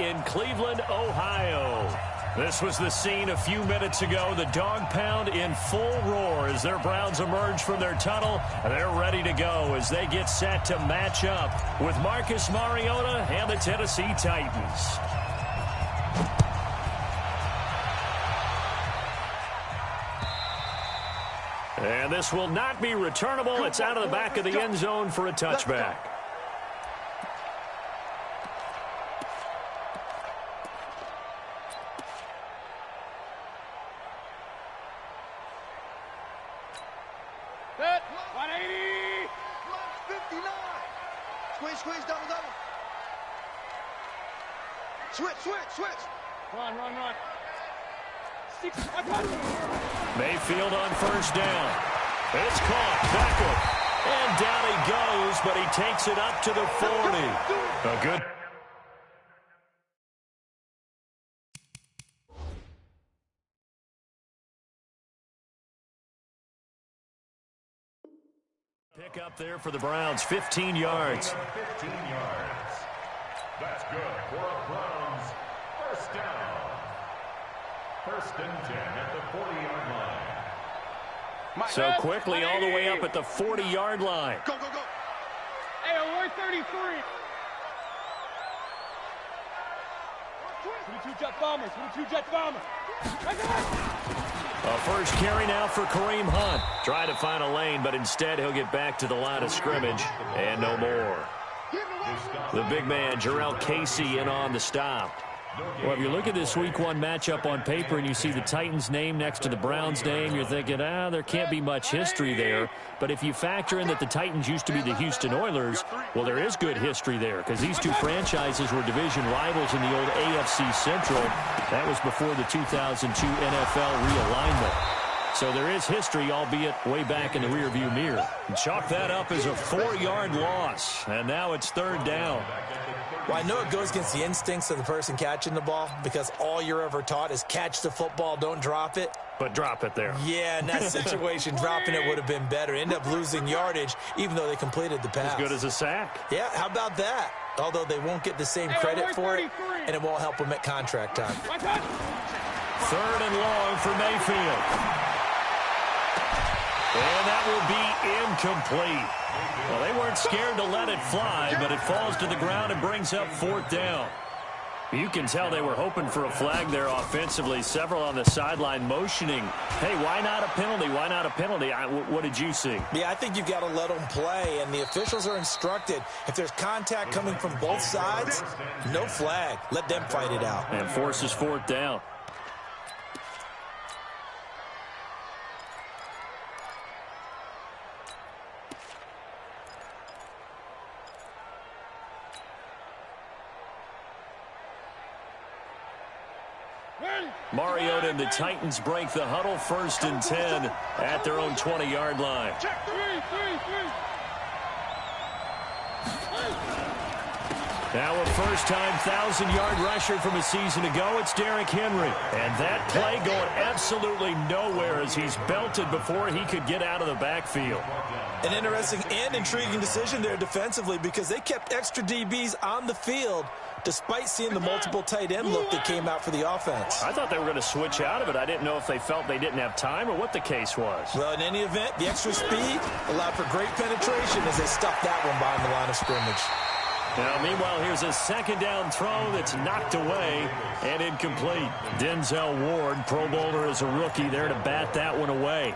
in Cleveland, Ohio. This was the scene a few minutes ago. The dog pound in full roar as their Browns emerge from their tunnel. They're ready to go as they get set to match up with Marcus Mariota and the Tennessee Titans. And this will not be returnable. It's out of the back of the end zone for a touchback. Switch. Run. Mayfield on first down. It's caught. Beckham. And down he goes, but he takes it up to the 40. A good. Pick up there for the Browns. 15 yards. 15 yards. That's good for a Browns first down. First and 10 at the 40-yard line. So quickly all the way up at the 40-yard line. Go. Hey, 133. 22 jet bomber. A first carry now for Kareem Hunt. Trying to find a lane, but instead he'll get back to the line of scrimmage and no more. The big man, Jarrell Casey, in on the stop. Well, if you look at this Week 1 matchup on paper and you see the Titans' name next to the Browns' name, you're thinking, there can't be much history there. But if you factor in that the Titans used to be the Houston Oilers, well, there is good history there because these two franchises were division rivals in the old AFC Central. That was before the 2002 NFL realignment. So there is history, albeit way back in the rearview mirror. And chalk that up as a 4-yard loss. And now it's third down. Well, I know it goes against the instincts of the person catching the ball because all you're ever taught is catch the football, don't drop it. But drop it there. Yeah, in that situation, dropping it would have been better. End up losing yardage, even though they completed the pass. As good as a sack. Yeah, how about that? Although they won't get the same credit for it, and it won't help them at contract time. Third and long for Mayfield. And that will be incomplete. Well, they weren't scared to let it fly, but it falls to the ground and brings up fourth down. You can tell they were hoping for a flag there offensively. Several on the sideline motioning, hey, why not a penalty? Why not a penalty? What did you see? Yeah, I think you've got to let them play, and the officials are instructed. If there's contact coming from both sides, no flag. Let them fight it out. And forces fourth down. Mariota and the Titans break the huddle, first and 10 at their own 20-yard line. Now a first-time 1,000-yard rusher from a season ago, it's Derrick Henry. And that play going absolutely nowhere as he's belted before he could get out of the backfield. An interesting and intriguing decision there defensively because they kept extra DBs on the field despite seeing the multiple tight end look that came out for the offense. I thought they were going to switch out of it. I didn't know if they felt they didn't have time or what the case was. Well, in any event, the extra speed allowed for great penetration as they stuffed that one behind the line of scrimmage. Now, meanwhile, here's a second down throw that's knocked away and incomplete. Denzel Ward, Pro Bowler as a rookie, there to bat that one away.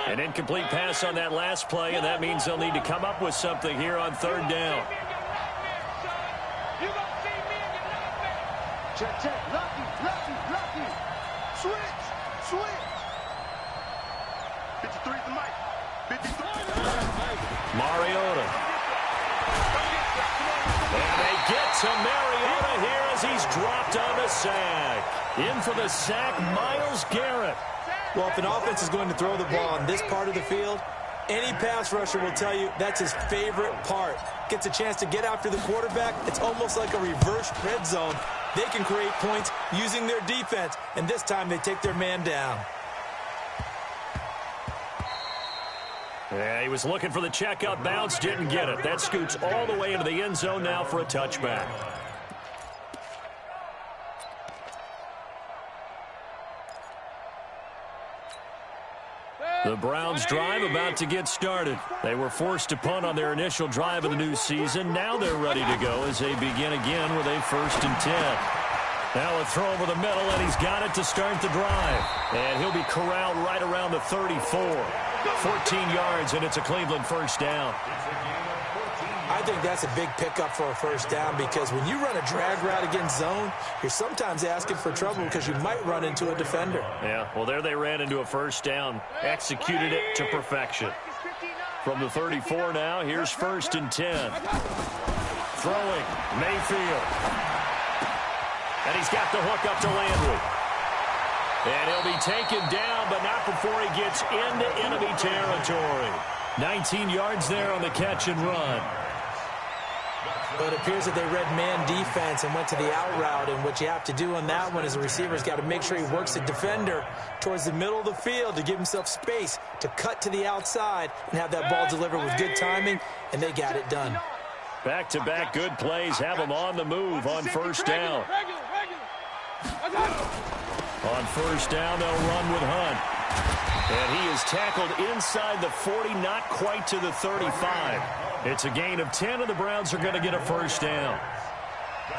An incomplete pass on that last play, and that means they'll need to come up with something here on third down. Check. Lucky. Switch. 53 to Mike. 53. Mariota. And they get to Mariota here as he's dropped on the sack. In for the sack, Myles Garrett. Well, if an offense is going to throw the ball on this part of the field, Any pass rusher will tell you that's his favorite part. Gets a chance to get after the quarterback. It's almost like a reverse red zone. They can create points using their defense, and this time they take their man down. Yeah, he was looking for the checkup bounce, didn't get it. That scoots all the way into the end zone now for a touchback. The Browns' drive about to get started. They were forced to punt on their initial drive of the new season. Now they're ready to go as they begin again with a 1st and 10. Now a throw over the middle, and he's got it to start the drive. And he'll be corralled right around the 34. 14 yards, and it's a Cleveland 1st down. I think that's a big pickup for a 1st down because when you run a drag route against zone, you're sometimes asking for trouble because you might run into a defender. Yeah, well, there they ran into a 1st down. Executed it to perfection. From the 34 now, here's 1st and 10. Throwing, Mayfield. And he's got the hook up to Landry. And he'll be taken down, but not before he gets into enemy territory. 19 yards there on the catch and run. But it appears that they read man defense and went to the out route, and what you have to do on that one is the receiver's got to make sure he works the defender towards the middle of the field to give himself space to cut to the outside and have that ball delivered with good timing, and they got it done. Back-to-back good plays have them on the move on 1st down. On 1st down, they'll run with Hunt. And he is tackled inside the 40, not quite to the 35. It's a gain of 10, and the Browns are going to get a 1st down.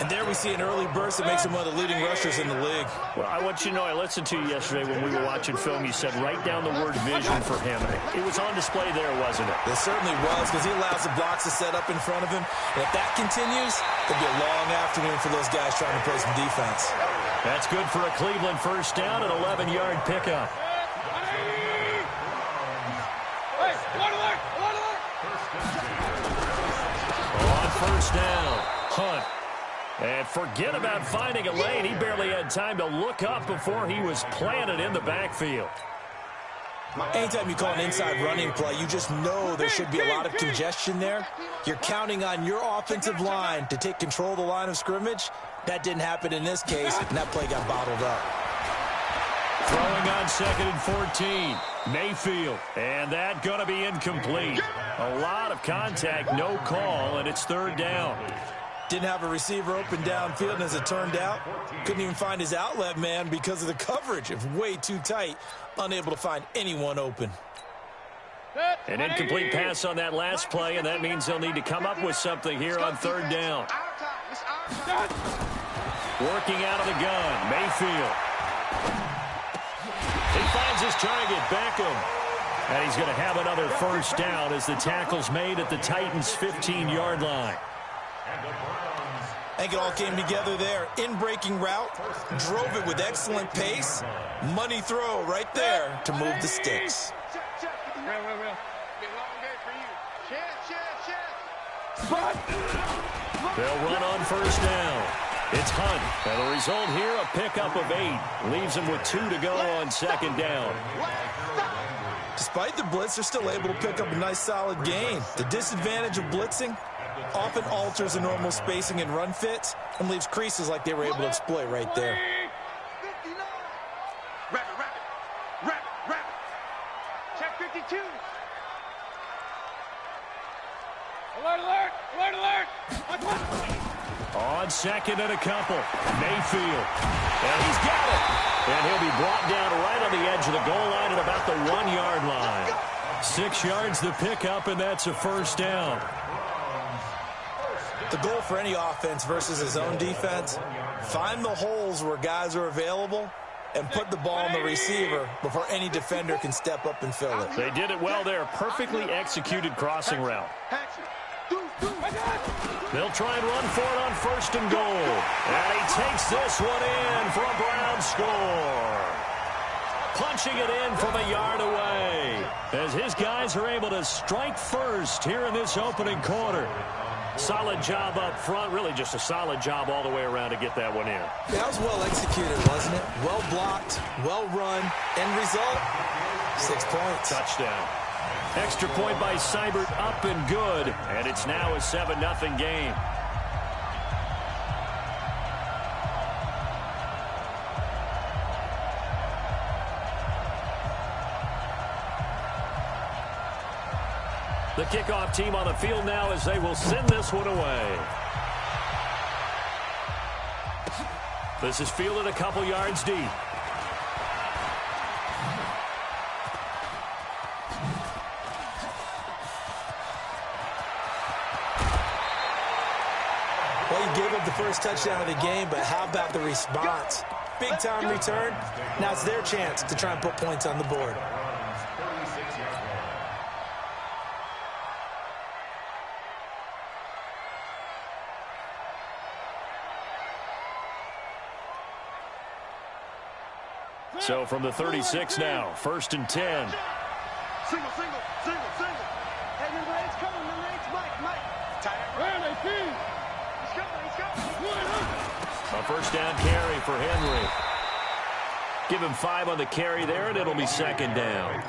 And there we see an early burst that makes him one of the leading rushers in the league. Well, I want you to know, I listened to you yesterday when we were watching film. You said write down the word vision for him. It was on display there, wasn't it? It certainly was, because he allows the blocks to set up in front of him. And if that continues, it'll be a long afternoon for those guys trying to play some defense. That's good for a Cleveland 1st down, an 11-yard pickup. On 1st down, Hunt. And forget about finding a lane. He barely had time to look up before he was planted in the backfield. Anytime you call an inside running play, you just know there should be a lot of congestion there. You're counting on your offensive line to take control of the line of scrimmage. That didn't happen in this case, and that play got bottled up. Throwing on 2nd and 14. Mayfield. And that going to be incomplete. A lot of contact, no call, and it's 3rd down. Didn't have a receiver open downfield, and as it turned out, couldn't even find his outlet man because of the coverage. It was way too tight, unable to find anyone open. An incomplete pass on that last play, and that means they'll need to come up with something here on 3rd down. Working out of the gun, Mayfield. He finds his target, Beckham. And he's going to have another 1st down as the tackle's made at the Titans' 15-yard line. I think it all came together there. In-breaking route, drove it with excellent pace. Money throw right there to move the sticks. They'll run on 1st down. It's Hunt. And the result here, a pickup of 8. Leaves him with 2 to go on 2nd down. Despite the blitz, they're still able to pick up a nice solid gain. The disadvantage of blitzing often alters the normal spacing and run fits and leaves creases like they were able to exploit right there. Rapid. Check 52. Alert. On 2nd and a couple. Mayfield. And he's got it. And he'll be brought down right on the edge of the goal line at about the 1-yard line. 6 yards the pickup, and that's a 1st down. The goal for any offense versus his own defense, find the holes where guys are available and put the ball on the receiver before any defender can step up and fill it. They did it well there. Perfectly executed crossing route. They'll try and run for it on 1st and goal. And he takes this one in for a Browns score. Punching it in from a yard away as his guys are able to strike first here in this opening quarter. Solid job up front, really just a solid job all the way around to get that one in. That was well executed, wasn't it? Well blocked, well run, end result, 6 points. Touchdown. Extra point by Seibert, up and good. And it's now a 7-0 game. The kickoff team on the field now as they will send this one away. This is fielded a couple yards deep. Well, you gave up the first touchdown of the game, but how about the response? Big-time return. Now it's their chance to try and put points on the board. So from the 36 now, 1st and 10. Single, single, single, single. Hey, number 8's coming. Number 8's Mike. Tight. Where they feed? He's coming. A first down carry for Henry. Give him 5 on the carry there, and it'll be 2nd down.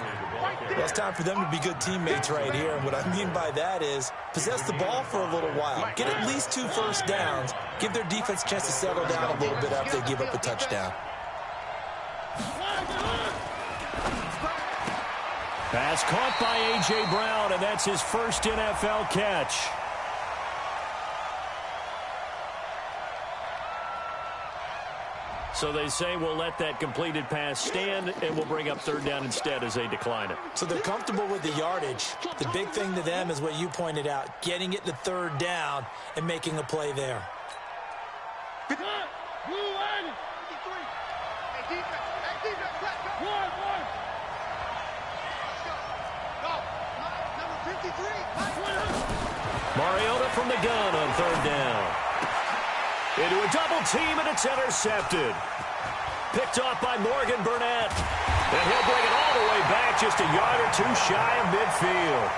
Well, it's time for them to be good teammates right here. And what I mean by that is possess the ball for a little while. Get at least 2 first downs. Give their defense a chance to settle down a little bit after they give up a touchdown. Pass caught by A.J. Brown, and that's his first NFL catch. So they say we'll let that completed pass stand, and we'll bring up 3rd down instead as they decline it. So they're comfortable with the yardage. The big thing to them is what you pointed out, getting it to 3rd down and making a play there. Mariota from the gun on 3rd down. Into a double team, and it's intercepted. Picked off by Morgan Burnett. And he'll bring it all the way back just a yard or 2 shy of midfield.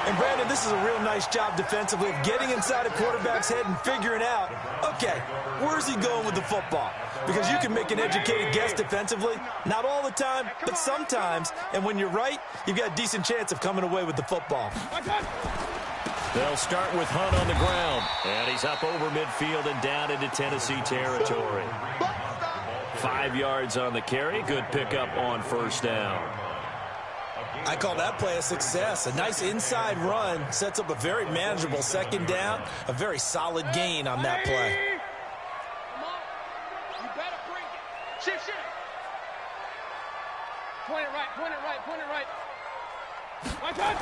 And, Brandon, this is a real nice job defensively of getting inside a quarterback's head and figuring out, okay, where's he going with the football? Because you can make an educated guess defensively. Not all the time, but sometimes. And when you're right, you've got a decent chance of coming away with the football. They'll start with Hunt on the ground. And he's up over midfield and down into Tennessee territory. 5 yards on the carry. Good pickup on 1st down. I call that play a success. A nice inside run sets up a very manageable 2nd down. A very solid gain on that play. Come on. You better bring it. Shift. Point it right. My God.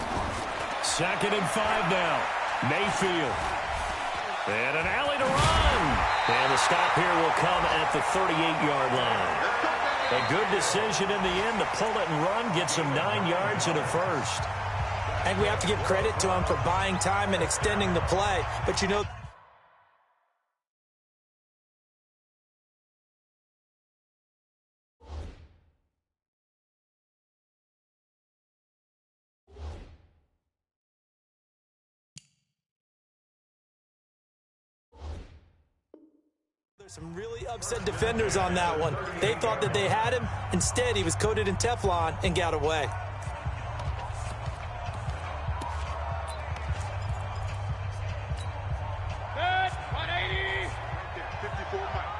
2nd and 5 now. Mayfield. And an alley to run. And the stop here will come at the 38-yard line. A good decision in the end to pull it and run, get some 9 yards and a first. And we have to give credit to him for buying time and extending the play. But, you know, there's some really upset defenders on that one. They thought that they had him. Instead, he was coated in Teflon and got away. Good. 180. 54 Mike.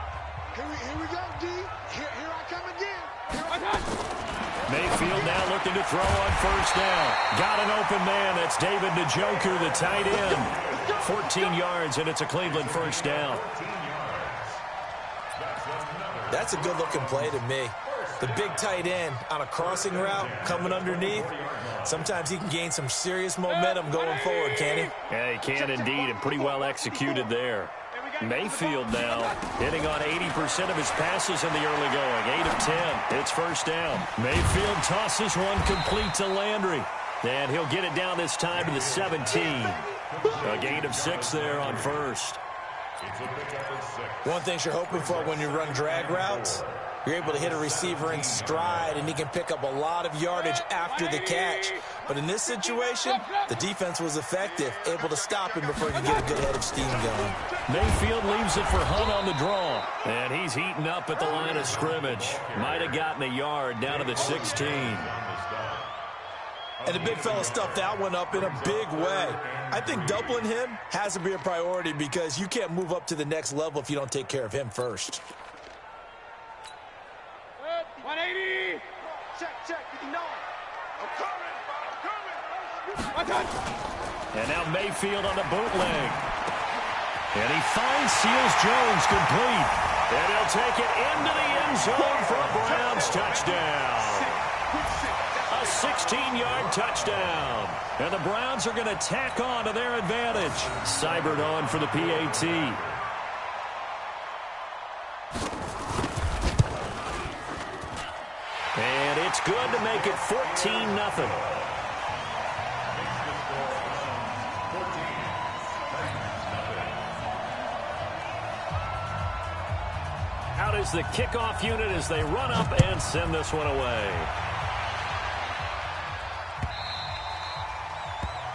Here we go, D. Here I come again. Mayfield now looking to throw on 1st down. Got an open man. That's David Njoku, the tight end. 14 yards, and it's a Cleveland 1st down. That's a good-looking play to me. The big tight end on a crossing route coming underneath. Sometimes he can gain some serious momentum going forward, can he? Yeah, he can indeed, and pretty well executed there. Mayfield now hitting on 80% of his passes in the early going. 8 of 10. It's 1st down. Mayfield tosses one complete to Landry. And he'll get it down this time to the 17. A gain of 6 there on 1st. One thing you're hoping for when you run drag routes, you're able to hit a receiver in stride, and he can pick up a lot of yardage after the catch. But in this situation, the defense was effective, able to stop him before he could get a good head of steam going. Mayfield leaves it for Hunt on the draw. And he's heating up at the line of scrimmage. Might have gotten a yard down to the 16. And the big fella stuffed that one up in a big way. I think doubling him has to be a priority because you can't move up to the next level if you don't take care of him first. 180. Check, 59. I'm coming. And now Mayfield on the bootleg. And he finds Seals Jones complete. And he'll take it into the end zone for a Browns touchdown. A 16-yard touchdown. And the Browns are going to tack on to their advantage. Seibert on for the PAT. And it's good to make it 14-0. Out is the kickoff unit as they run up and send this one away.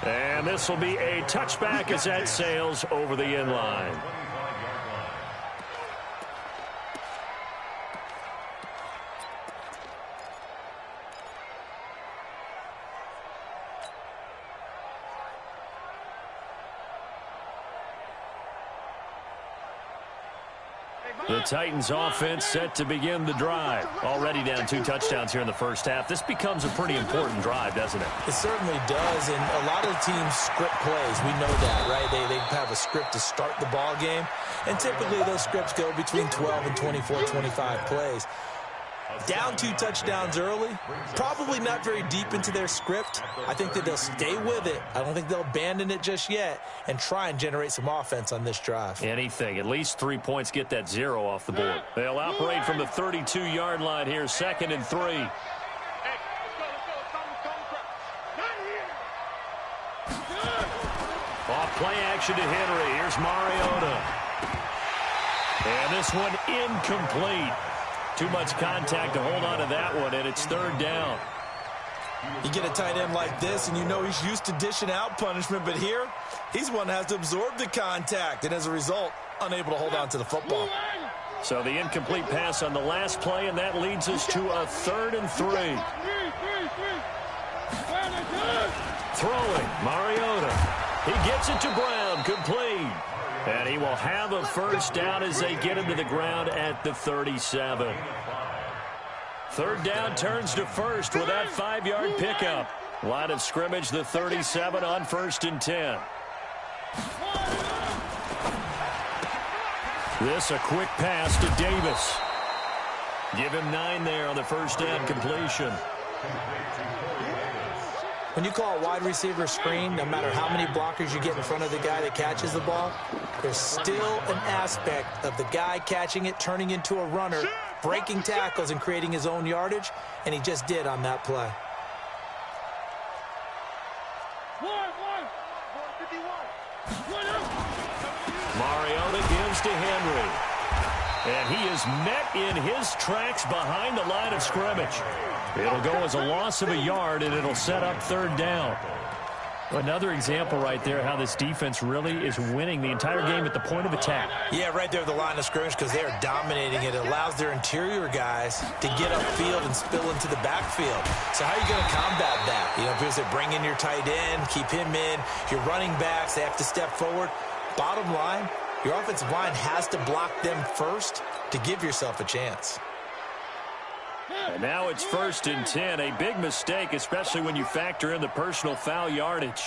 And this will be a touchback as that sails over the end line. The Titans offense set to begin the drive. Already down 2 touchdowns here in the first half. This becomes a pretty important drive, doesn't it? It certainly does, and a lot of teams script plays. We know that, right? They have a script to start the ball game, and typically those scripts go between 12 and 24, 25 plays. Down 2 touchdowns early, probably not very deep into their script. I think that they'll stay with it. I don't think they'll abandon it just yet and try and generate some offense on this drive. Anything. At least 3 points, get that 0 off the board. They'll operate from the 32-yard line here, 2nd and 3. Off play action to Henry. Here's Mariota. And this one incomplete. Too much contact to hold on to that one, and it's 3rd down. You get a tight end like this, and you know he's used to dishing out punishment, but here, he's one that has to absorb the contact, and as a result, unable to hold on to the football. So the incomplete pass on the last play, and that leads us to a 3rd and 3. Throwing, Mariota. He gets it to Brown, complete. And he will have a first down as they get him to the ground at the 37. 3rd down turns to 1st with that 5-yard pickup. Line of scrimmage, the 37 on 1st and 10. This a quick pass to Davis. Give him 9 there on the first down completion. When you call a wide receiver screen, no matter how many blockers you get in front of the guy that catches the ball, there's still an aspect of the guy catching it, turning into a runner, breaking tackles and creating his own yardage, and he just did on that play. Mariota gives to Henry. And he is met in his tracks behind the line of scrimmage. It'll go as a loss of a yard, and it'll set up 3rd down. Another example right there how this defense really is winning the entire game at the point of attack. Yeah, right there at the line of scrimmage because they are dominating it. It allows their interior guys to get upfield and spill into the backfield. So how are you going to combat that? You know, because they bring in your tight end, keep him in. Your running backs, they have to step forward. Bottom line, your offensive line has to block them first to give yourself a chance. And now it's 1st and 10. A big mistake, especially when you factor in the personal foul yardage.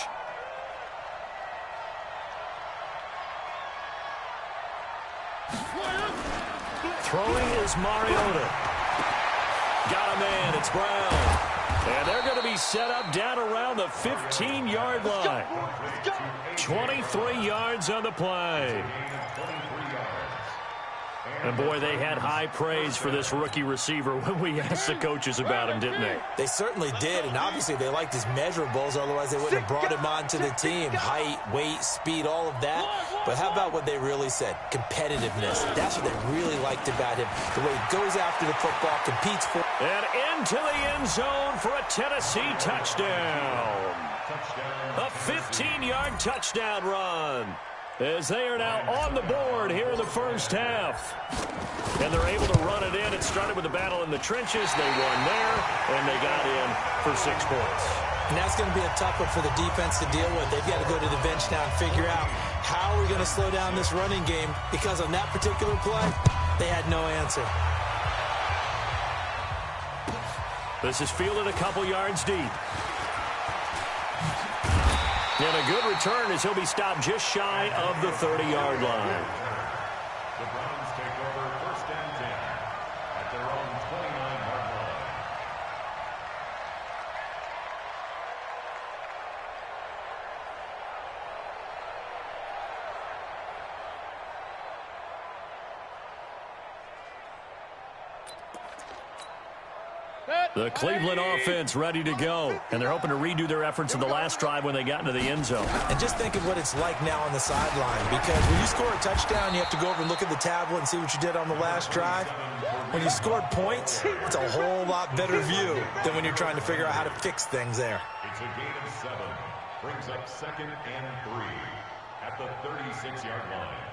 Throwing is Mariota. Got a man. It's Brown. And they're going to be set up down around the 15-yard line. 23 yards on the play. And, boy, they had high praise for this rookie receiver when we asked the coaches about him, didn't they? They certainly did, and obviously they liked his measurables, otherwise they wouldn't have brought him onto the team. Height, weight, speed, all of that. But how about what they really said? Competitiveness. That's what they really liked about him. The way he goes after the football, competes for. And into the end zone for a Tennessee touchdown. A 15-yard touchdown run. as they are now on the board here in the first half. And they're able to run it in. It started with a battle in the trenches. They won there, and they got in for 6 points. And that's going to be a tough one for the defense to deal with. They've got to go to the bench now and figure out how are we going to slow down this running game, because on that particular play, they had no answer. This is fielded a couple yards deep. And a good return as he'll be stopped just shy of the 30-yard line. The Browns take over 1st and 10 at their own 29-yard line. The Cleveland offense ready to go. And they're hoping to redo their efforts in the last drive when they got into the end zone. And just think of what it's like now on the sideline, because when you score a touchdown, you have to go over and look at the tablet and see what you did on the last drive. When you scored points, it's a whole lot better view than when you're trying to figure out how to fix things there. It's a gain of 7. Brings up 2nd and 3 at the 36-yard line.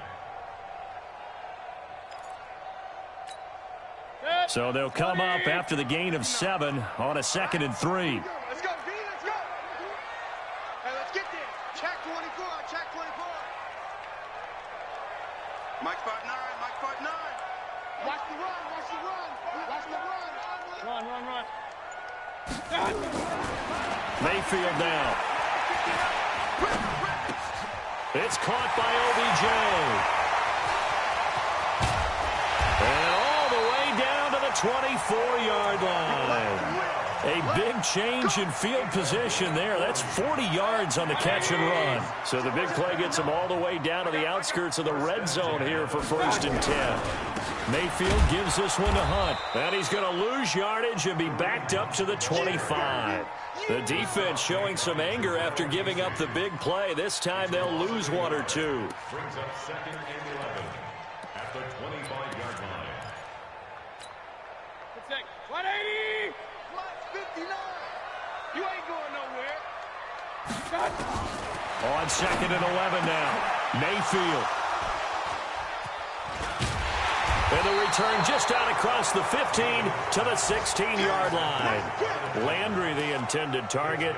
So they'll come up after the gain of 7 on a 2nd and 3. Let's go, D, let's go. Hey, let's get there. Check 24, check 24. Mike 5-9, Mike 5-9. Watch the run, watch the run. Watch the run. Run. Mayfield down. It's caught by OBJ. And all the way down to the 24-yard line. A big change in field position there. That's 40 yards on the catch and run. So the big play gets them all the way down to the outskirts of the red zone here for 1st and 10. Mayfield gives this one to Hunt. And he's going to lose yardage and be backed up to the 25. The defense showing some anger after giving up the big play. This time they'll lose 1 or 2. Brings up 2nd and 11 at the 25-yard line. 180! 59. You ain't going nowhere. On 2nd and 11 now. Mayfield. And the return just out across the 15 to the 16-yard line. Landry, the intended target.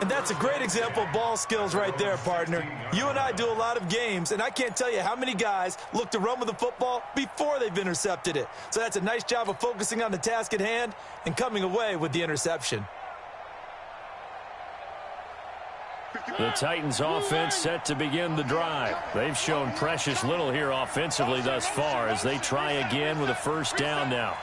And that's a great example of ball skills right there, partner. You and I do a lot of games, and I can't tell you how many guys look to run with the football before they've intercepted it. So that's a nice job of focusing on the task at hand and coming away with the interception. The Titans offense set to begin the drive. They've shown precious little here offensively thus far as they try again with a 1st down now.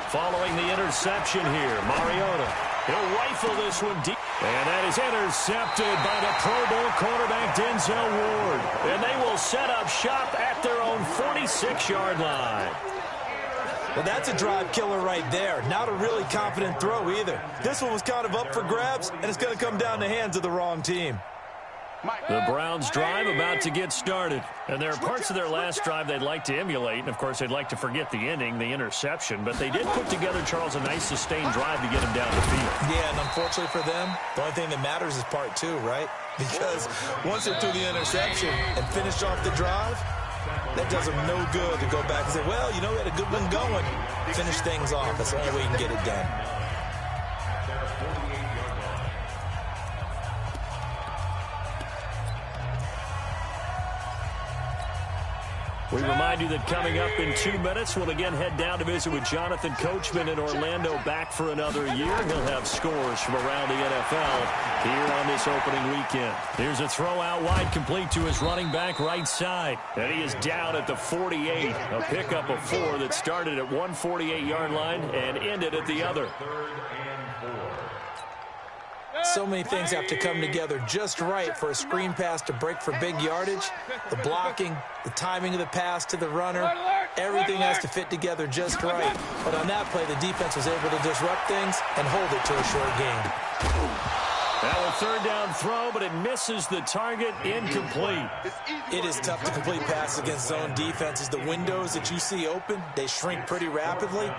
Following the interception here, Mariota. He'll rifle this one deep. And that is intercepted by the Pro Bowl quarterback Denzel Ward. And they will set up shop at their own 46-yard line. Well, that's a drive killer right there. Not a really confident throw either. This one was kind of up for grabs, and it's going to come down the hands of the wrong team. The Browns drive about to get started. And there are parts of their last drive they'd like to emulate. And, of course, they'd like to forget the ending, the interception. But they did put together, Charles, a nice sustained drive to get him down the field. Yeah, and unfortunately for them, the only thing that matters is part 2, right? Because once they threw the interception and finished off the drive, that does them no good to go back and say, well, you know, we had a good one going. Finish things off. That's the only way you can get it done. We remind you that coming up in 2 minutes, we'll again head down to visit with Jonathan Coachman in Orlando, back for another year. He'll have scores from around the NFL here on this opening weekend. Here's a throw out wide, complete to his running back right side. And he is down at the 48. A pickup of 4 that started at one 48-yard line and ended at the other. 3rd and 4. So many things have to come together just right for a screen pass to break for big yardage. The blocking, the timing of the pass to the runner, everything has to fit together just right. But on that play, the defense was able to disrupt things and hold it to a short game. Now a 3rd down throw, but it misses the target, incomplete. It is tough to complete passes against zone defenses. The windows that you see open, they shrink pretty rapidly.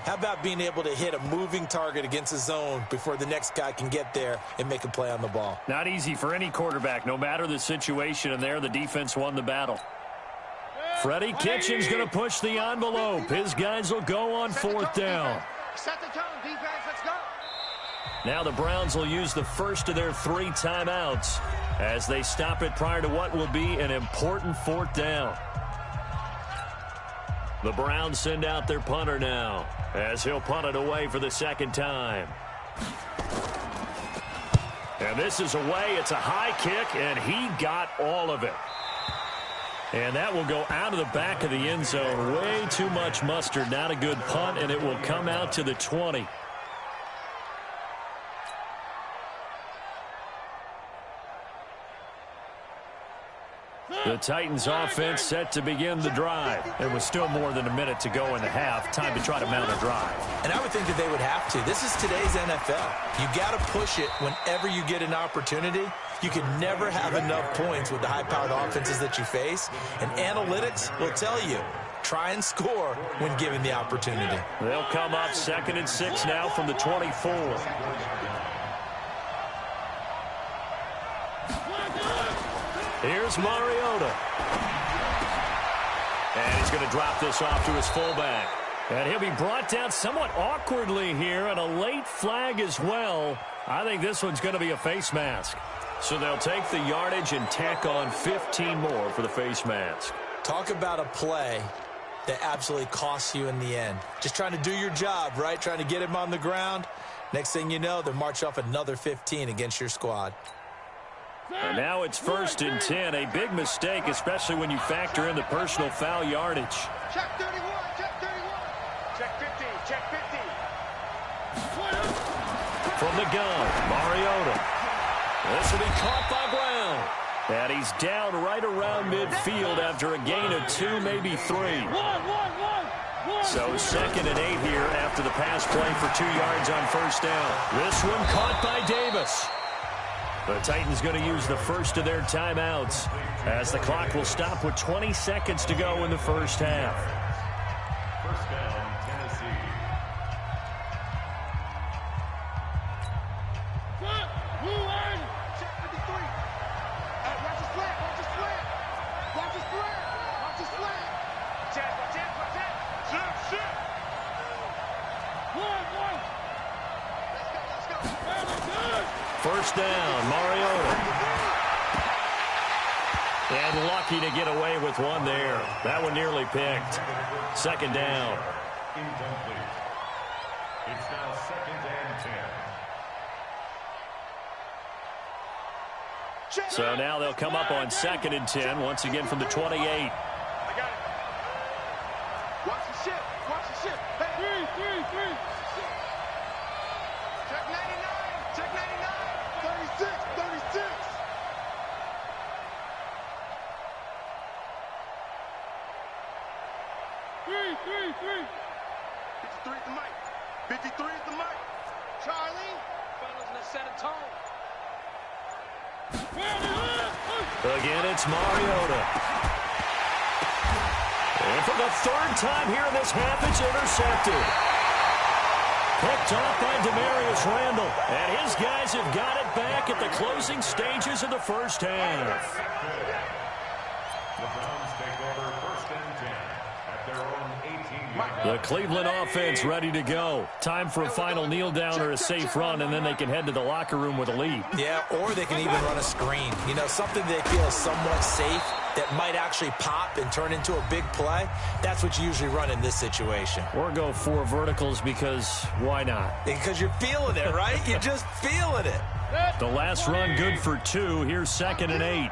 How about being able to hit a moving target against a zone before the next guy can get there and make a play on the ball? Not easy for any quarterback, no matter the situation, and there the defense won the battle. Freddie Kitchens going to push the envelope. His guys will go on fourth down. Set the tone, defense. Let's go. Now the Browns will use the first of their 3 timeouts as they stop it prior to what will be an important fourth down. The Browns send out their punter now as he'll punt it away for the second time. And this is away. It's a high kick, and he got all of it. And that will go out of the back of the end zone. Way too much mustard. Not a good punt, and it will come out to the 20. The Titans offense set to begin the drive. There was still more than a minute to go in the half. Time to try to mount a drive. And I would think that they would have to. This is today's NFL. You got to push it whenever you get an opportunity. You can never have enough points with the high-powered offenses that you face. And analytics will tell you, try and score when given the opportunity. They'll come up 2nd and 6 now from the 24. Here's Mariota. And he's going to drop this off to his fullback. And he'll be brought down somewhat awkwardly here, and a late flag as well. I think this one's going to be a face mask. So they'll take the yardage and tack on 15 more for the face mask. Talk about a play that absolutely costs you in the end. Just trying to do your job, right? Trying to get him on the ground. Next thing you know, they'll march off another 15 against your squad. And now it's 1st and 10. A big mistake, especially when you factor in the personal foul yardage. Check 31, check 31. Check 15, check 15. From the gun, Mariota. This will be caught by Brown. And he's down right around midfield after a gain of 2, maybe 3. So 2nd and 8 here after the pass play for 2 yards on first down. This one caught by Davis. The Titans going to use the first of their timeouts as the clock will stop with 20 seconds to go in the first half. First down, Tennessee. Check 53. Hey, watch his flag, watch his flag. Watch his flag, watch his flag. Check, watch it, watch it. Shit. Let's go. First down, Mariota. And lucky to get away with one there. That one nearly picked. 2nd down. Incomplete. It's now 2nd and 10. So now they'll come up on 2nd and 10, once again from the 28. I got it. Watch the ship. Watch the ship. Hey. 3. Check 99. Check 99. 36. 53 is the mic. 53 is the mic. Charlie. Fellas, let's set a tone. Again, it's Mariota. And for the 3rd time here in this half, it's intercepted. Picked off by Demarius Randall. And his guys have got it back at the closing stages of the first half. The Browns take over 1st and 10 at their own 18-yard. The Cleveland offense ready to go. Time for a final kneel down or a safe run, and then they can head to the locker room with a lead. Yeah, or they can even run a screen. You know, something they feel is somewhat safe that might actually pop and turn into a big play. That's what you usually run in this situation. Or go 4 verticals because why not? Because you're feeling it, right? You're just feeling it. The last run good for 2. Here's 2nd and 8.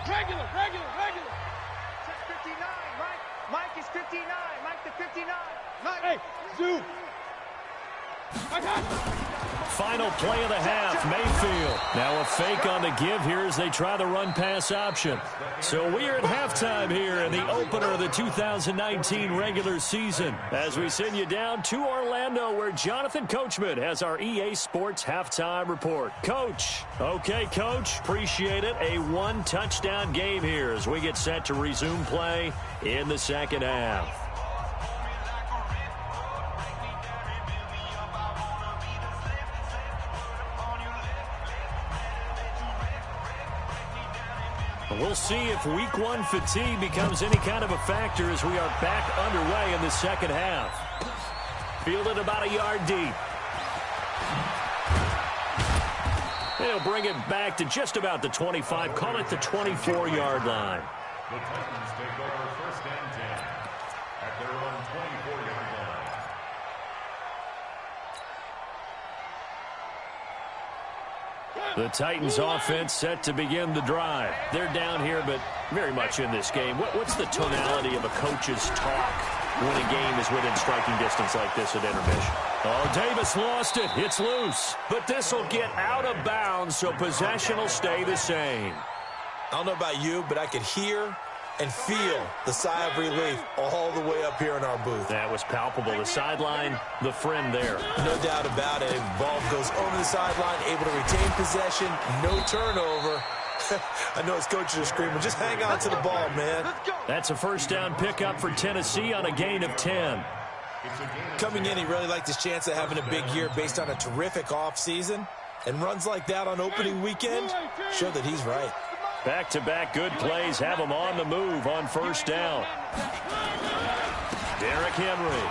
Regular. Check 59, Mike. Mike is 59. Mike the 59. Mike. Hey, Zoo. I got it. Final play of the half, Mayfield. Now a fake on the give here as they try the run-pass option. So we are at halftime here in the opener of the 2019 regular season as we send you down to Orlando where Jonathan Coachman has our EA Sports halftime report. Coach. Okay, Coach. Appreciate it. A 1-touchdown game here as we get set to resume play in the second half. We'll see if week one fatigue becomes any kind of a factor as we are back underway in the second half. Fielded about a yard deep. They'll bring it back to just about the 25. Call it the 24-yard line. The Titans take over first and 10 at their own 24-yard line. The Titans offense set to begin the drive. They're down here, but very much in this game. What's the tonality of a coach's talk when a game is within striking distance like this at intermission? Oh, Davis lost it. It's loose. But this will get out of bounds, so possession will stay the same. I don't know about you, but I could hear and feel the sigh of relief all the way up here in our booth. That was palpable. The sideline, the friend there. No doubt about it. Ball goes over the sideline, able to retain possession, no turnover. I know his coaches are screaming, just hang on to the ball, man. That's a first down pickup for Tennessee on a gain of 10. Coming in, he really liked his chance of having a big year based on a terrific offseason. And runs like that on opening weekend show that he's right. Back-to-back good plays have him on the move on first down. Derrick Henry.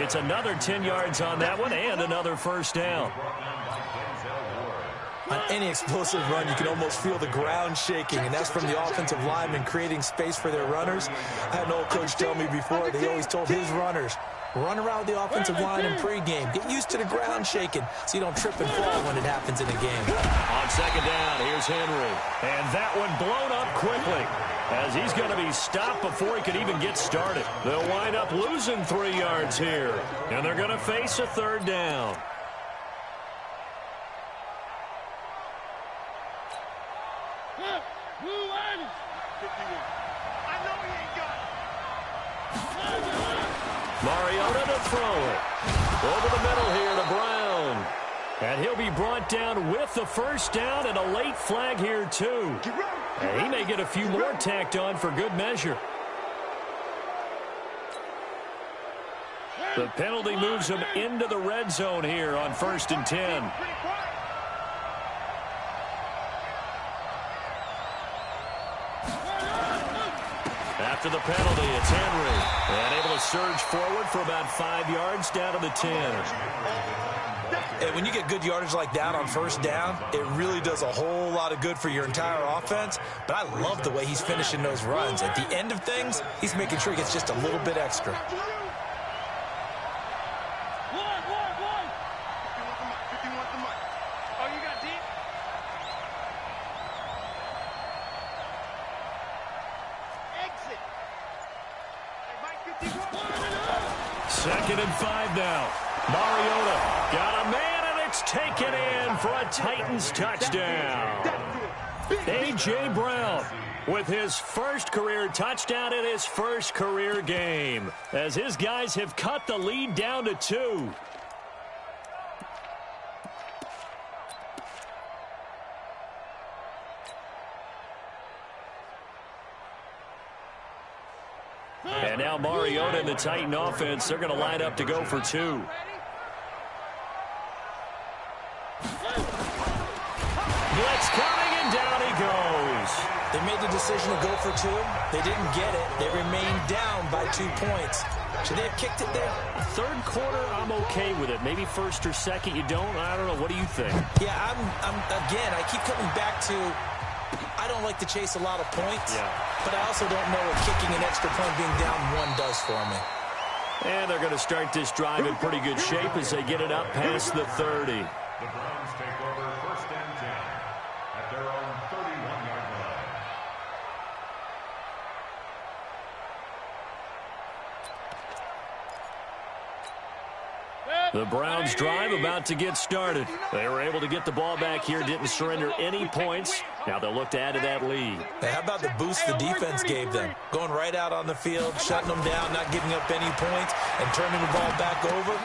It's another 10 yards on that one and another first down. On any explosive run, you can almost feel the ground shaking, and that's from the offensive linemen creating space for their runners. I had an old coach tell me before, they always told his runners, run around the offensive line in pregame. Get used to the ground shaking so you don't trip and fall when it happens in a game. On second down, here's Henry. And that one blown up quickly as he's going to be stopped before he could even get started. They'll wind up losing 3 yards here, and they're going to face a third down. Mariota to throw it. Over the middle here to Brown. And he'll be brought down with the first down and a late flag here, too. And he may get a few more tacked on for good measure. The penalty moves him into the red zone here on 1st and 10. After the penalty, it's Henry. And able to surge forward for about 5 yards down to the 10. And when you get good yardage like that on first down, it really does a whole lot of good for your entire offense. But I love the way he's finishing those runs. At the end of things, he's making sure he gets just a little bit extra. Second and 5 now. Mariota got a man, and it's taken in for a Titans touchdown. A.J. Brown with his first career touchdown in his first career game, as his guys have cut the lead down to 2. And now Mariota and the Titan offense, they're going to line up to go for 2. Blitz coming, and down he goes. They made the decision to go for 2. They didn't get it. They remained down by 2 points. Should they have kicked it there? Third quarter, I'm okay with it. Maybe first or second, you don't. I don't know. What do you think? Yeah, again, I keep coming back to, I don't like to chase a lot of points, but I also don't know what kicking an extra point being down 1 does for me. And they're going to start this drive in pretty good shape as they get it up past the 30. The Browns take over first and 10 at their own 31-yard line. The Browns drive about to get started. They were able to get the ball back here, didn't surrender any points. Now they'll look to add to that lead. Hey, how about the boost the defense gave them? Going right out on the field, shutting them down, not giving up any points, and turning the ball back over.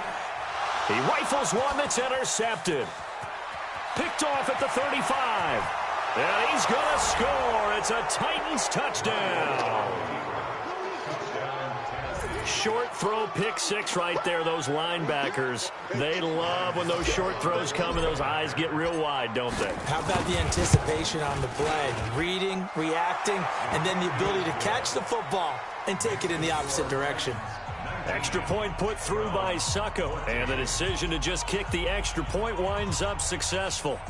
He rifles one that's intercepted. Picked off at the 35. And he's going to score. It's a Titans touchdown. short throw pick six right there, those linebackers. They love when those short throws come and those eyes get real wide, don't they? How about the anticipation on the play? Reading, reacting, and then the ability to catch the football and take it in the opposite direction. Extra point put through by Succo, and the decision to just kick the extra point winds up successful.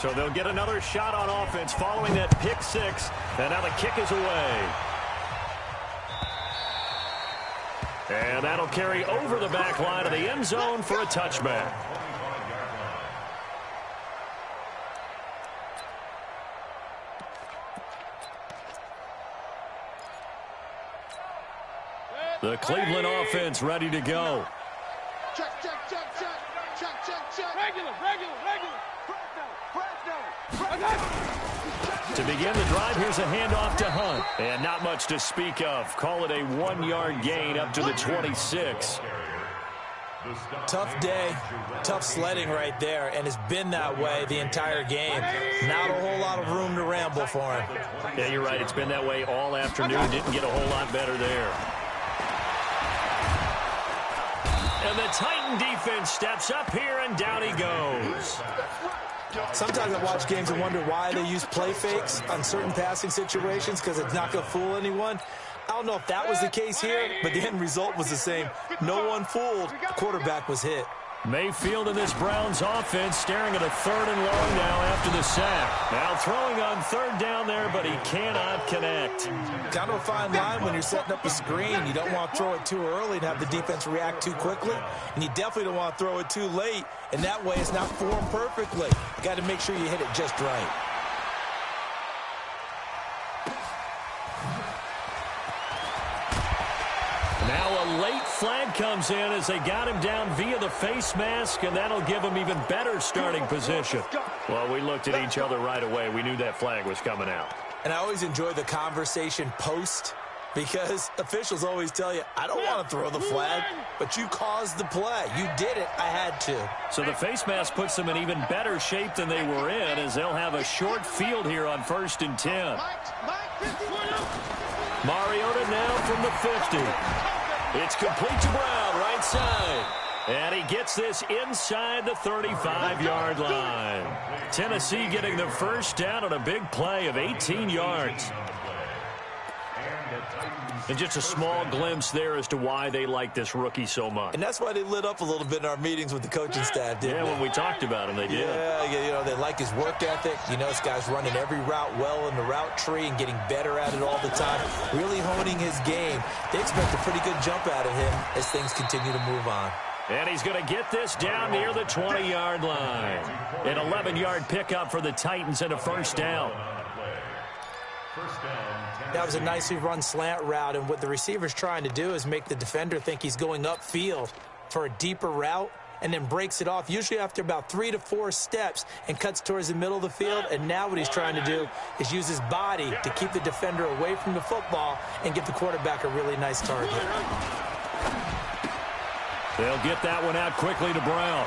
So they'll get another shot on offense following that pick six, and now the kick is away. And that'll carry over the back line of the end zone for a touchback. The Cleveland offense ready to go. Check. Regular. To begin the drive, here's a handoff to Hunt. And not much to speak of. Call it a 1-yard gain up to the 26. Tough day, tough sledding right there, and it's been that way the entire game. Not a whole lot of room to ramble for him. Yeah, you're right. It's been that way all afternoon. Didn't get a whole lot better there. And the Titan defense steps up here, and down he goes. Sometimes I watch games and wonder why they use play fakes on certain passing situations, because it's not going to fool anyone. I don't know if that was the case here, but the end result was the same. No one fooled. The quarterback was hit. Mayfield in this Browns offense staring at a 3rd and long now after the sack. Now throwing on 3rd down there, but he cannot connect. Kind of a fine line when you're setting up a screen. You don't want to throw it too early and have the defense react too quickly. And you definitely don't want to throw it too late, and that way it's not formed perfectly. You got to make sure you hit it just right. Now a late flag comes in as they got him down via the face mask, and that'll give him even better starting position. Well, we looked at each other right away. We knew that flag was coming out. And I always enjoy the conversation post, because officials always tell you, I don't want to throw the flag, but you caused the play. You did it. I had to. So the face mask puts them in even better shape than they were in, as they'll have a short field here on 1st and 10. Mariota now from the 50. It's complete to Brown, right side. And he gets this inside the 35-yard line. Tennessee getting the first down on a big play of 18 yards. And just a small glimpse there as to why they like this rookie so much. And that's why they lit up a little bit in our meetings with the coaching staff, didn't they? When we talked about him, they did. Yeah, you know, they like his work ethic. You know, this guy's running every route well in the route tree and getting better at it all the time, really honing his game. They expect a pretty good jump out of him as things continue to move on. And he's going to get this down near the 20-yard line. An 11-yard pickup for the Titans and a first down. That was a nicely run slant route, and what the receiver's trying to do is make the defender think he's going upfield for a deeper route, and then breaks it off, usually after about 3 to 4 steps, and cuts towards the middle of the field. And now what he's trying to do is use his body to keep the defender away from the football and give the quarterback a really nice target. They'll get that one out quickly to Brown.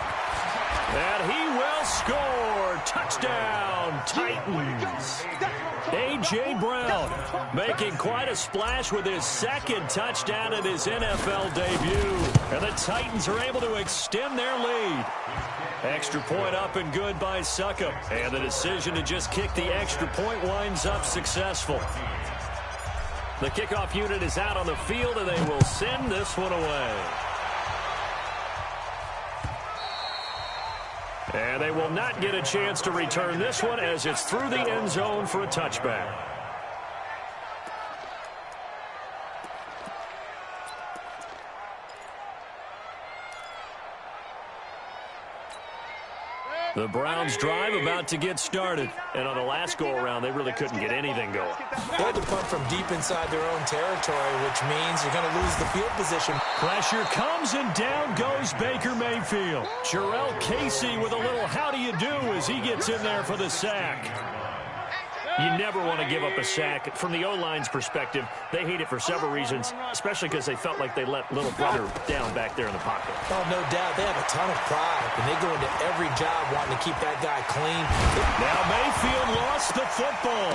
And he will score. Touchdown, Titans. A.J. Brown making quite a splash with his 2nd touchdown in his NFL debut. And the Titans are able to extend their lead. Extra point up and good by Succo. And the decision to just kick the extra point winds up successful. The kickoff unit is out on the field, and they will send this one away. And they will not get a chance to return this one as it's through the end zone for a touchback. The Browns drive about to get started. And on the last go-around, they really couldn't get anything going. They had to punt from deep inside their own territory, which means you're going to lose the field position. Pressure comes, and down goes Baker Mayfield. Jarrell Casey with a little how do you do as he gets in there for the sack. You never want to give up a sack. From the O-line's perspective, they hate it for several reasons, especially because they felt like they let little brother down back there in the pocket. Oh, no doubt. They have a ton of pride, and they go into every job wanting to keep that guy clean. Now Mayfield lost the football.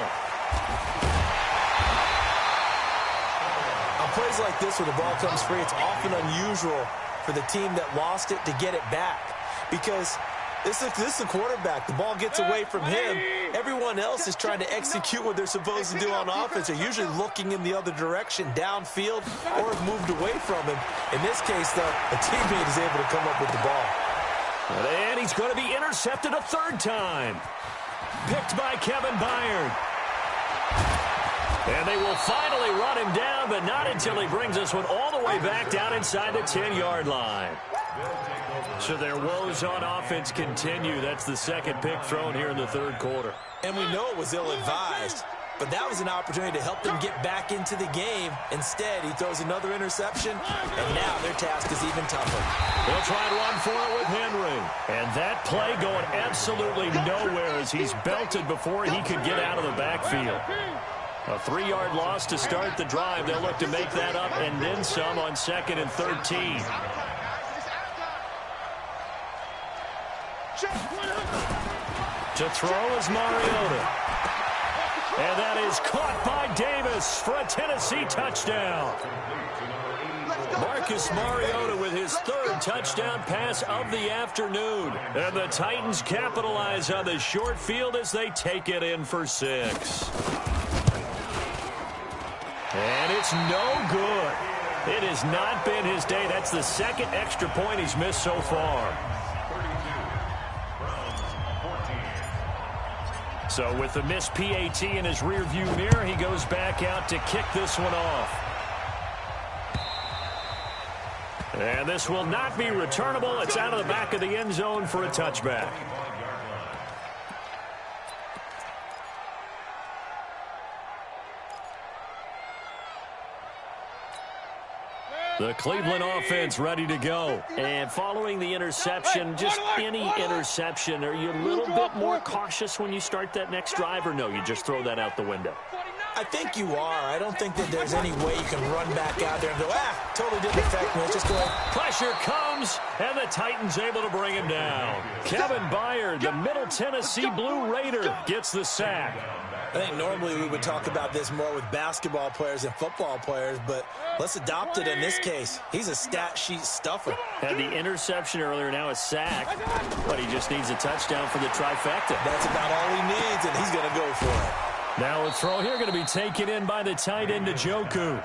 On plays like this where the ball comes free, it's often unusual for the team that lost it to get it back, because this is the quarterback. The ball gets away from him. Everyone else is trying to execute what they're supposed to do on offense. They're usually looking in the other direction, downfield, or have moved away from him. In this case, though, a teammate is able to come up with the ball. And he's going to be intercepted a third time. Picked by Kevin Byard. And they will finally run him down, but not until he brings this one all the way back down inside the 10-yard line. So their woes on offense continue. That's the second pick thrown here in the third quarter. And we know it was ill-advised, but that was an opportunity to help them get back into the game. Instead, he throws another interception, and now their task is even tougher. They'll try and run for it with Henry. And that play going absolutely nowhere as he's belted before he could get out of the backfield. A 3-yard loss to start the drive. They'll look to make that up and then some on 2nd and 13. To throw is Mariota. And that is caught by Davis for a Tennessee touchdown. Marcus Mariota with his third touchdown pass of the afternoon. And the Titans capitalize on the short field as they take it in for 6. And it's no good. It has not been his day. That's the second extra point he's missed so far. So with the missed PAT in his rearview mirror, he goes back out to kick this one off. And this will not be returnable. It's out of the back of the end zone for a touchback. The Cleveland offense ready to go. And following the interception, just any interception, are you a little bit more cautious when you start that next drive, or no, you just throw that out the window? I think you are. I don't think that there's any way you can run back out there and go, totally didn't affect me. Let's just go ahead. Pressure comes, and the Titans able to bring him down. Kevin Byard, the Middle Tennessee Blue Raider, gets the sack. I think normally we would talk about this more with basketball players and football players, but let's adopt it in this case. He's a stat sheet stuffer. Had the interception earlier, now a sack, but he just needs a touchdown for the trifecta. That's about all he needs, and he's going to go for it. Now a throw here going to be taken in by the tight end, Njoku.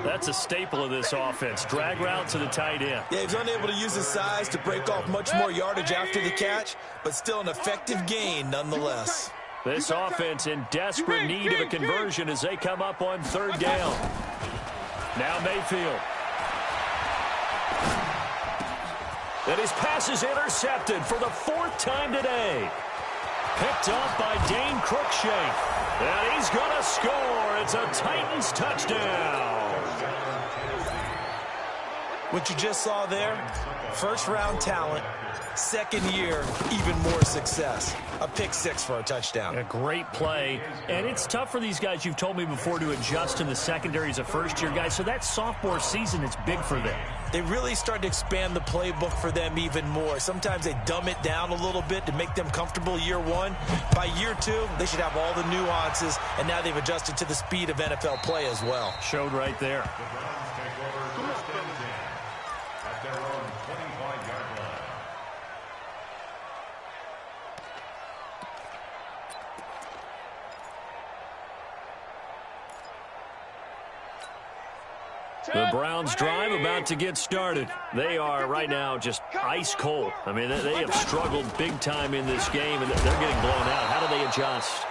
That's a staple of this offense. Drag route to the tight end. Yeah, he was unable to use his size to break off much more yardage after the catch, but still an effective gain nonetheless. This offense in desperate need of a conversion as they come up on 3rd down. Now Mayfield. And his pass is intercepted for the 4th time today. Picked up by Dane Cruikshank. And he's going to score. It's a Titans touchdown. What you just saw there, first-round talent, second year, even more success. A pick-6 for a touchdown. A great play. And it's tough for these guys, you've told me before, to adjust in the secondary as a first-year guy. So that sophomore season is big for them. They really start to expand the playbook for them even more. Sometimes they dumb it down a little bit to make them comfortable year 1. By year 2, they should have all the nuances, and now they've adjusted to the speed of NFL play as well. Showed right there. The Browns drive about to get started. They are right now just ice cold. I mean, they have struggled big time in this game, and they're getting blown out. How do they adjust?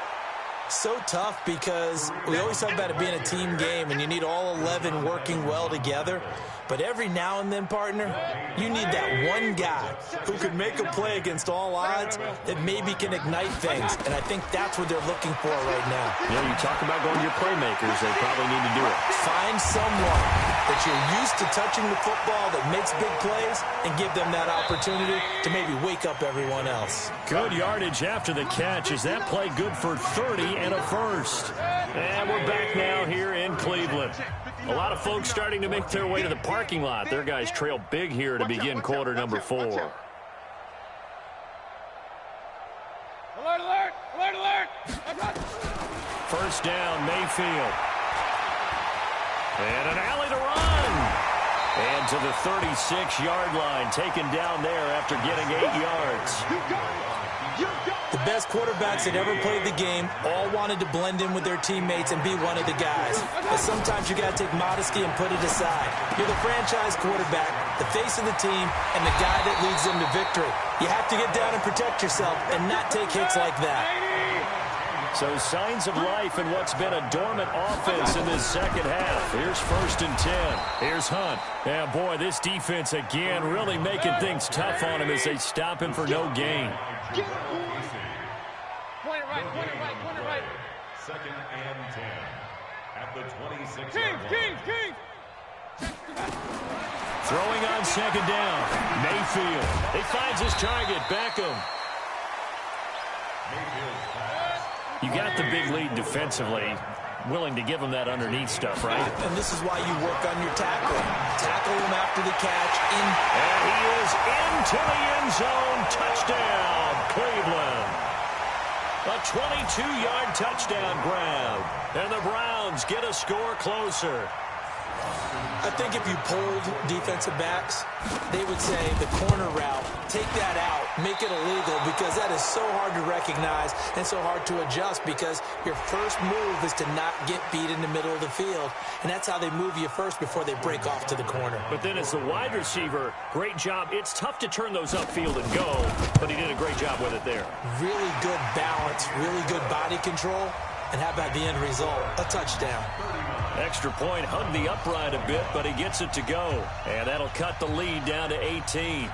So tough because we always talk about it being a team game, and you need all 11 working well together. But every now and then, partner, you need that one guy who can make a play against all odds that maybe can ignite things. And I think that's what they're looking for right now. Yeah, you talk about going to your playmakers. They probably need to do it. Find someone that you're used to touching the football, that makes big plays, and give them that opportunity to maybe wake up everyone else. Good yardage after the catch. Is that play good for 30 and a first? And we're back now here in Cleveland. A lot of folks starting to make their way to the parking lot. Their guys trail big here to begin quarter number 4. Alert, alert! Alert, alert! First down, Mayfield. And an alley to run. And to the 36-yard line, taken down there after getting 8 yards. The best quarterbacks that ever played the game all wanted to blend in with their teammates and be one of the guys. But sometimes you got to take modesty and put it aside. You're the franchise quarterback, the face of the team, and the guy that leads them to victory. You have to get down and protect yourself and not take hits like that. So signs of life in what's been a dormant offense in this second half. Here's 1st and 10. Here's Hunt. Yeah, boy, this defense again really making things tough on him as they stop him for no gain. Point it right, point it right, point it right. 2nd and 10 at the 26. Kings! Throwing on 2nd down. Mayfield. He finds his target. Beckham. You got the big lead defensively. Willing to give him that underneath stuff, right? And this is why you work on your tackling. Tackle him after the catch. And he is into the end zone. Touchdown, Cleveland. A 22-yard touchdown grab. And the Browns get a score closer. I think if you polled defensive backs, they would say the corner route, take that out, make it illegal, because that is so hard to recognize and so hard to adjust, because your first move is to not get beat in the middle of the field, and that's how they move you first before they break off to the corner. But then as the wide receiver, great job. It's tough to turn those upfield and go, but he did a great job with it there. Really good balance, really good body control, and how about the end result? A touchdown. Extra point, hugged the upright a bit, but he gets it to go. And that'll cut the lead down to 18.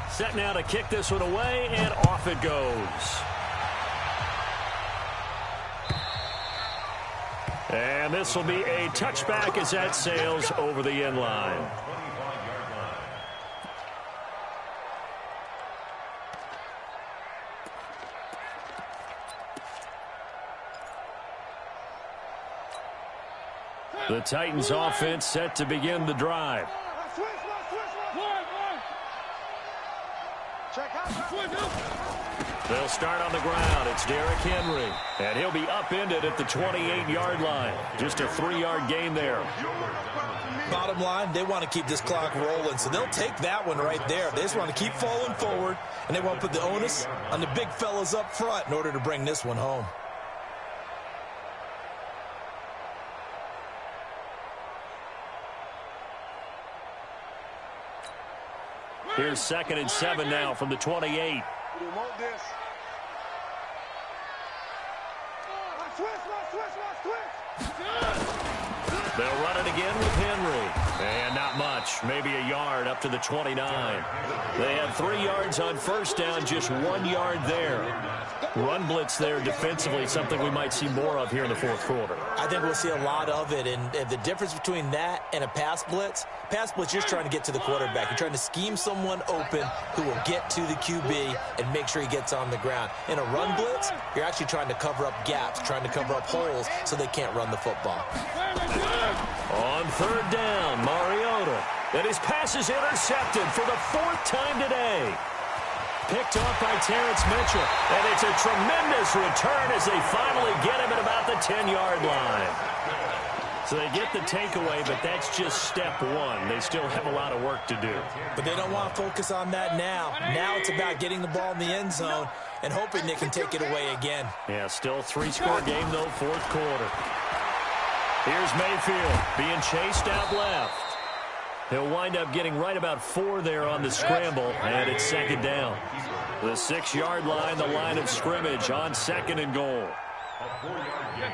Set now to kick this one away, and off it goes. And this will be a touchback as that sails over the end line. The Titans offense set to begin the drive. They'll start on the ground. It's Derrick Henry. And he'll be upended at the 28-yard line. Just a 3-yard gain there. Bottom line, they want to keep this clock rolling, so they'll take that one right there. They just want to keep falling forward, and they want to put the onus on the big fellas up front in order to bring this one home. Here's 2nd and 7 now from the 28. They'll run it again with Henry. And not much. Maybe a yard up to the 29. They had 3 yards on first down, just 1 yard there. Run blitz there defensively, something we might see more of here in the fourth quarter. I think we'll see a lot of it. And the difference between that and a pass blitz, you're just trying to get to the quarterback. You're trying to scheme someone open who will get to the QB and make sure he gets on the ground. In a run blitz, you're actually trying to cover up gaps, trying to cover up holes so they can't run the football. On 3rd down, Mariota. And his pass is intercepted for the 4th time today. Picked off by Terrence Mitchell. And it's a tremendous return as they finally get him at about the 10-yard line. So they get the takeaway, but that's just step one. They still have a lot of work to do. But they don't want to focus on that now. Now it's about getting the ball in the end zone and hoping they can take it away again. Yeah, still a 3-score game, though, 4th quarter. Here's Mayfield being chased out left. He'll wind up getting right about 4 there on the scramble, and it's 2nd down. The 6-yard line, the line of scrimmage on 2nd and goal. A 4-yard gain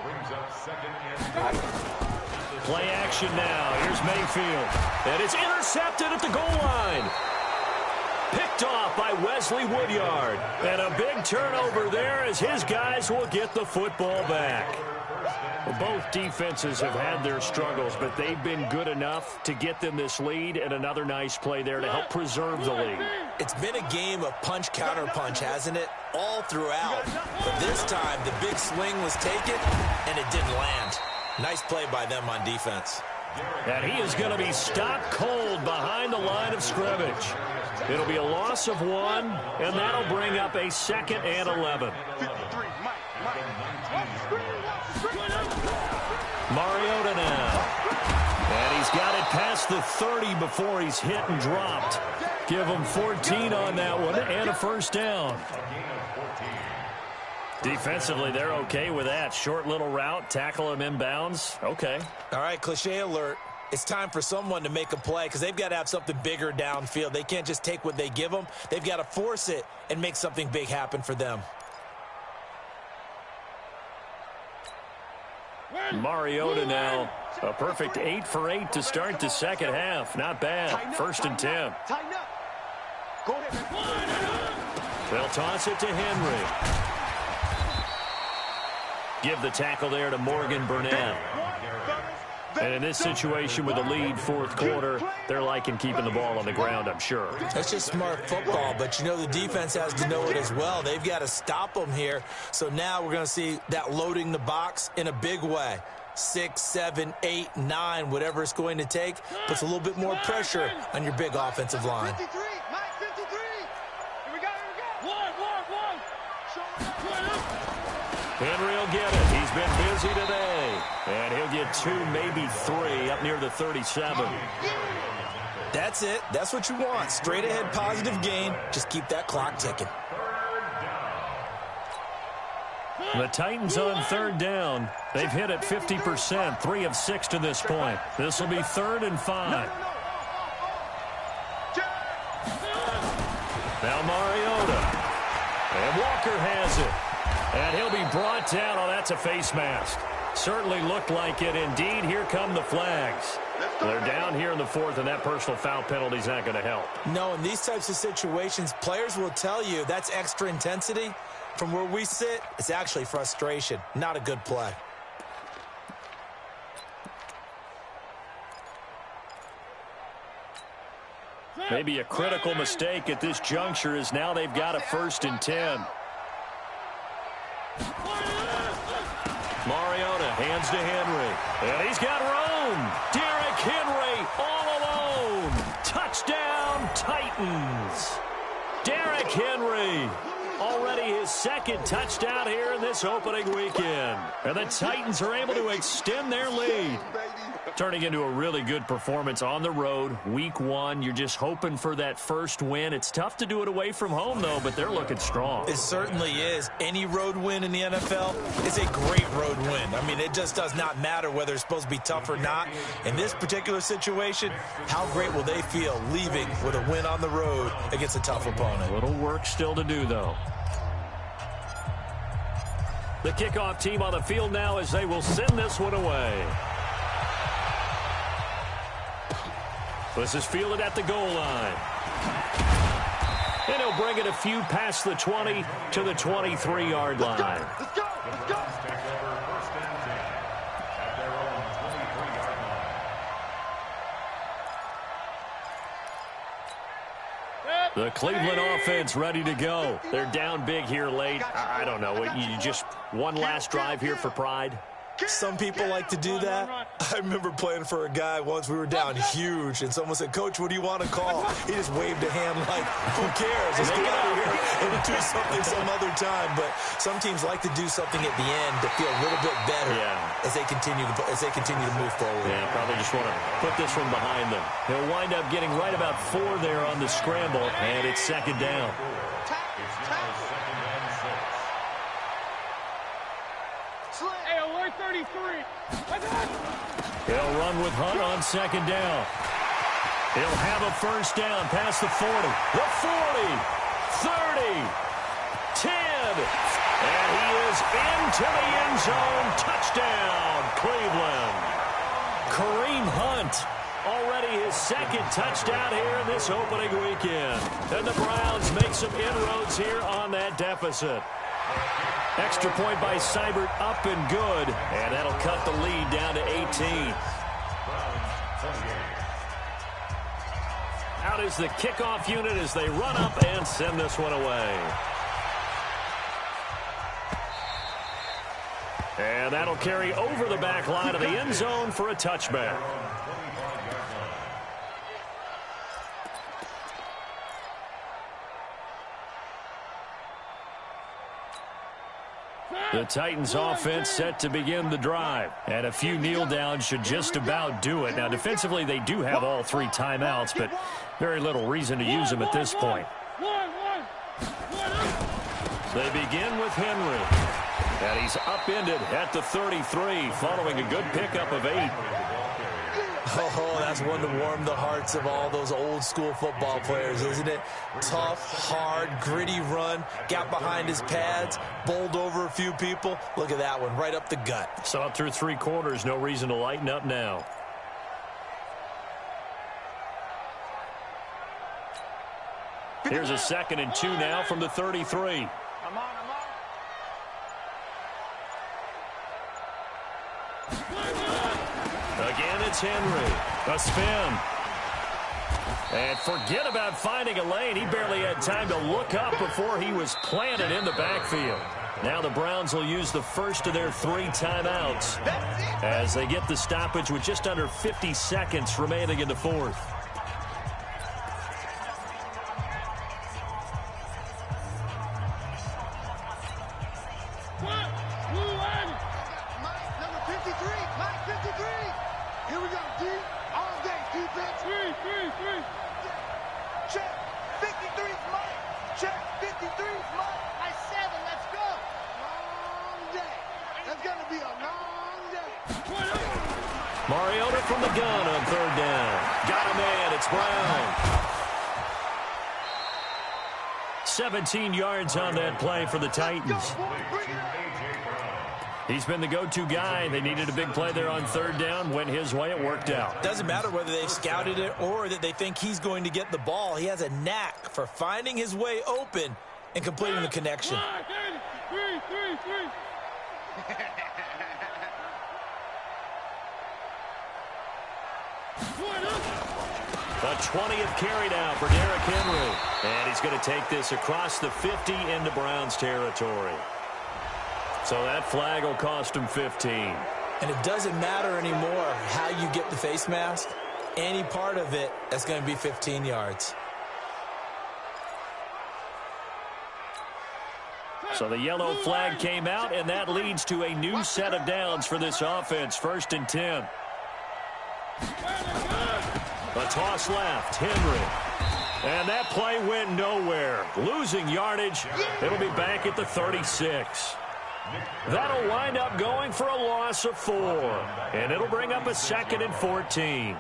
brings up 2nd and 10. Play action now. Here's Mayfield. And it's intercepted at the goal line. Picked off by Wesley Woodyard. And a big turnover there as his guys will get the football back. Both defenses have had their struggles, but they've been good enough to get them this lead, and another nice play there to help preserve the lead. It's been a game of punch-counter-punch, hasn't it? All throughout. But this time, the big swing was taken, and it didn't land. Nice play by them on defense. And he is going to be stopped cold behind the line of scrimmage. It'll be a loss of 1, and that'll bring up a 2nd and 11. Mariota now. And he's got it past the 30 before he's hit and dropped. Give him 14 on that one and a first down. Defensively, they're okay with that. Short little route, tackle him inbounds. Okay. All right, cliche alert. It's time for someone to make a play because they've got to have something bigger downfield. They can't just take what they give them. They've got to force it and make something big happen for them. Mariota now. A perfect 8 for 8 to start the second half. Not bad. 1st and 10. They'll toss it to Henry. Give the tackle there to Morgan Burnett. And in this situation with the lead 4th quarter, they're liking keeping the ball on the ground, I'm sure. That's just smart football, but you know the defense has to know it as well. They've got to stop them here. So now we're going to see that loading the box in a big way. 6, 7, 8, 9, whatever it's going to take, puts a little bit more pressure on your big offensive line. 53, Mike, 53. Here we go, here we go. Henry will get it. He's been busy today. And he'll get 2, maybe 3 up near the 37. That's it. That's what you want. Straight ahead positive gain. Just keep that clock ticking. The Titans on 3rd down. They've hit it 50%, 3 of 6 to this point. This will be 3rd and 5. Now Mariota. And Walker has it. And he'll be brought down. Oh, that's a face mask. Certainly looked like it. Indeed, here come the flags. They're down here in the 4th, and that personal foul penalty is not going to help. No, in these types of situations, players will tell you that's extra intensity. From where we sit, it's actually frustration. Not a good play. Maybe a critical mistake at this juncture is now they've got a 1st and 10. Mariota hands to Henry. And he's got room. Derrick Henry all alone. Touchdown, Titans. Derrick Henry. Already his 2nd touchdown here in this opening weekend. And the Titans are able to extend their lead. Turning into a really good performance on the road. Week 1, you're just hoping for that first win. It's tough to do it away from home, though, but they're looking strong. It certainly is. Any road win in the NFL is a great road win. I mean, it just does not matter whether it's supposed to be tough or not. In this particular situation, how great will they feel leaving with a win on the road against a tough opponent? A little work still to do, though. The kickoff team on the field now as they will send this one away. This is fielded at the goal line. And he'll bring it a few past the 20 to the 23-yard line. Let's go, let's go. The Cleveland offense ready to go. They're down big here late. I don't know. You just one last drive here for pride? Some people like to do that. I remember playing for a guy once. We were down huge, and someone said, "Coach, what do you want to call?" He just waved a hand like, "Who cares? Let's get out of here and do something some other time." But some teams like to do something at the end to feel a little bit better as they continue to move forward. Yeah, probably just want to put this one behind them. He'll wind up getting right about 4 there on the scramble, and it's 2nd down. Hey, alert 33. He'll run with Hunt on 2nd down. He'll have a first down past the 40. The 40, 30, 10. And he is into the end zone. Touchdown, Cleveland. Kareem Hunt. Already his 2nd touchdown here in this opening weekend. And the Browns make some inroads here on that deficit. Extra point by Seibert, up and good. And that'll cut the lead down to 18. Out is the kickoff unit as they run up and send this one away. And that'll carry over the back line of the end zone for a touchback. The Titans offense set to begin the drive. And a few kneel downs should just about do it. Now, defensively, they do have all 3 timeouts, but very little reason to use them at this point. They begin with Henry. And he's upended at the 33, following a good pickup of 8. Oh, that's one to warm the hearts of all those old-school football players, isn't it? Tough, hard, gritty run, got behind his pads, bowled over a few people. Look at that one, right up the gut. Saw it through 3 quarters, no reason to lighten up now. Here's a 2nd and 2 now from the 33. I'm on. Again, it's Henry. A spin. And forget about finding a lane. He barely had time to look up before he was planted in the backfield. Now the Browns will use the first of their 3 timeouts as they get the stoppage with just under 50 seconds remaining in the 4th. Mariota from the gun on 3rd down. Got a man. It's Brown. 17 yards on that play for the Titans. He's been the go-to guy. They needed a big play there on 3rd down. Went his way. It worked out. Doesn't matter whether they've scouted it or that they think he's going to get the ball. He has a knack for finding his way open and completing the connection. The 20th carry now for Derrick Henry. And he's going to take this across the 50 into Browns territory. So that flag will cost him 15. And it doesn't matter anymore how you get the face mask. Any part of it, that's going to be 15 yards. So the yellow flag came out, and that leads to a new set of downs for this offense. 1st and 10. A toss left, Henry. And that play went nowhere. Losing yardage. It'll be back at the 36. That'll wind up going for a loss of 4. And it'll bring up a 2nd and 14.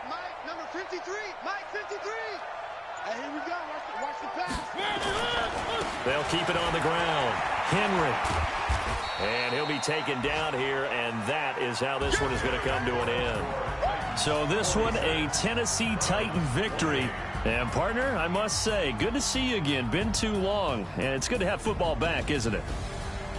Mike, number 53. Mike, 53. Hey, here we go. Watch the pass. They'll keep it on the ground. Henry. And he'll be taken down here, and that is how this one is going to come to an end. So this one, a Tennessee Titan victory. And, partner, I must say, good to see you again. Been too long. And it's good to have football back, isn't it?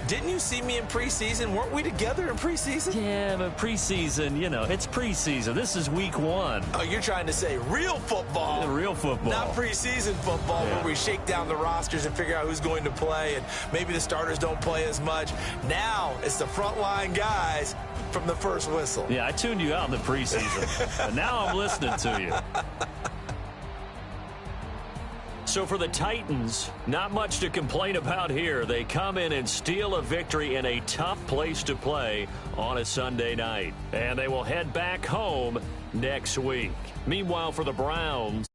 Didn't you see me in preseason? Weren't we together in preseason? Yeah, but preseason, you know, it's preseason. This is week 1. Oh, you're trying to say real football. Yeah, real football. Not preseason football where we shake down the rosters and figure out who's going to play, and maybe the starters don't play as much. Now it's the frontline guys from the first whistle. Yeah, I tuned you out in the preseason. But now I'm listening to you. So for the Titans, not much to complain about here. They come in and steal a victory in a tough place to play on a Sunday night. And they will head back home next week. Meanwhile, for the Browns,